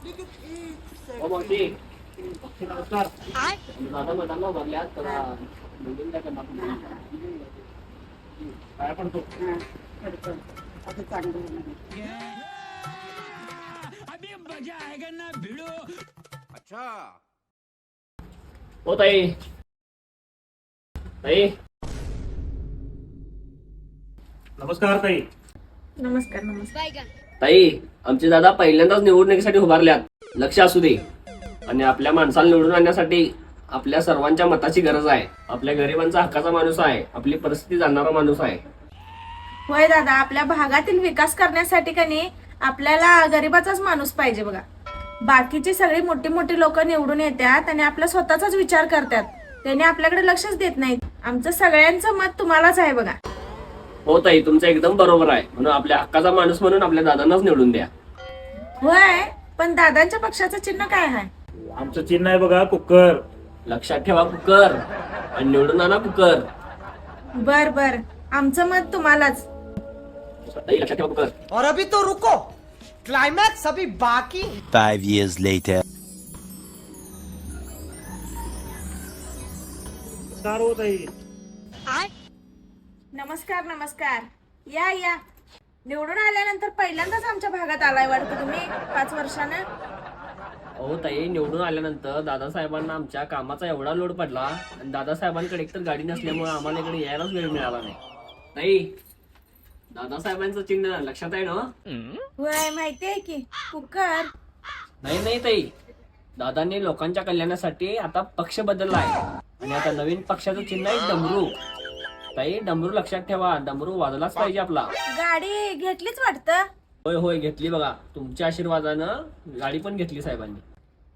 हो मावशी नमस्कार. दादा मैदानाला उभारल्यात त्याला निवडून द्या त्यांना काय पडतो असं चांगलं होणार. हो ताई ताई नमस्कार ताई. नमस्कार नमस्कार. ताई आमचे दादा पहिल्यांदाच निवडणुकीसाठी उभारल्यात. लक्ष असू दे. आणि आपल्या माणसाला निवडून आणण्यासाठी आपल्या सर्वांच्या मताची गरज आहे. आपल्या गरिबांचा हक्काचा माणूस आहे. आपली परिस्थिती जाणणारा माणूस आहे. होय दादा, आपल्या भागातील विकास करण्यासाठी कनी आपल्याला गरिबाचाच माणूस पाहिजे बघा. बाकीची सगळी मोठी मोठी लोक निवडून येतात आणि आपला स्वतःचाच विचार करतात. त्यांनी आपल्याकडे लक्षच देत नाहीत. आमचं सगळ्यांचं मत तुम्हालाच आहे बघा. हो ताई तुमचं एकदम बरोबर आहे. म्हणून आपल्या हक्काचा माणूस म्हणून आपल्या दादांनाच निवडून द्या. होय, पण दादांच्या पक्षाचं चिन्ह काय आहे? आमचं चिन्ह आहे बघा कुकर. लक्षात ठेवा कुकर आणि निवडून आणा कुकर. बर बर, आमचं मत तुम्हालाच. ताई लक्षात ठेवा कुकर. और अभी तो रुको, क्लाइमैक्स अभी बाकी. 5 years later. नमस्कार हो ताई. नमस्कार नमस्कार. या या. निवडून आल्यानंतर पहिल्यांदाच आमच्या भागात आलाय वाटतं तुम्ही 5 वर्षानं. अहो ताई निवडून आल्यानंतर दादासाहेबांना आमच्या कामाचा एवढा लोड पडला आणि दादासाहेबांकडे एकतर गाडी नसल्यामुळे आम्हाला इकडे यायलाच वेळ मिळाला नाही. ताई दादासाहेबांचं चिन्ह लक्षात आहे ना? होय माहिती आहे की, कुकर. नाही नाही ताई, दादांनी लोकांच्या कल्याणासाठी आता पक्ष बदलला आहे आणि आता नवीन पक्षाचं चिन्ह आहे डमरू. ताई डमरू लक्षात ठेवा. डमरू वाजलाच पाहिजे आपला. गाडी घेतलीच वाटतं. होय होय घेतली बघा. तुमच्या आशीर्वादानं गाडी पण घेतली साहेबांनी.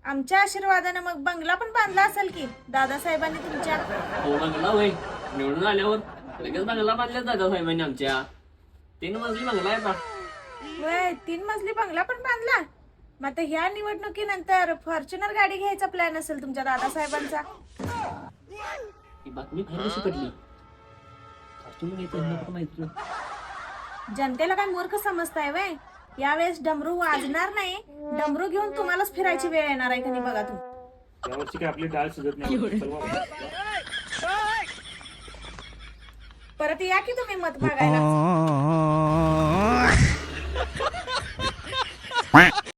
आमच्या आशीर्वादानं मग बंगला पण बांधला असेल की दादासाहेबांनी तुमच्या. हो बंगला होय. निवडून आल्यावर लगेच बंगला बांधला दादासाहेबांनी आमच्या. 3 मजली बंगला आहे आता. होय, 3 मजली बंगला पण बांधला. मग आता ह्या निवडणुकीनंतर फॉर्च्युनर गाडी घ्यायचा प्लॅन असेल तुमच्या दादासाहेबांचा. ही बातमी खरी कशी पडली? फॉर्च्युनर येतं यांना कुठं माहित नाही. जनतेला काय मूर्ख समजताय वय? यावेळेस डमरू वाजणार नाही. डमरू घेऊन तुम्हालाच फिरायची वेळ येणार आहे का नाही बघा तुम्ही. यावर्षी काय आपली डाळ शिजत नाही. परत या की तुम्ही मत मागायला.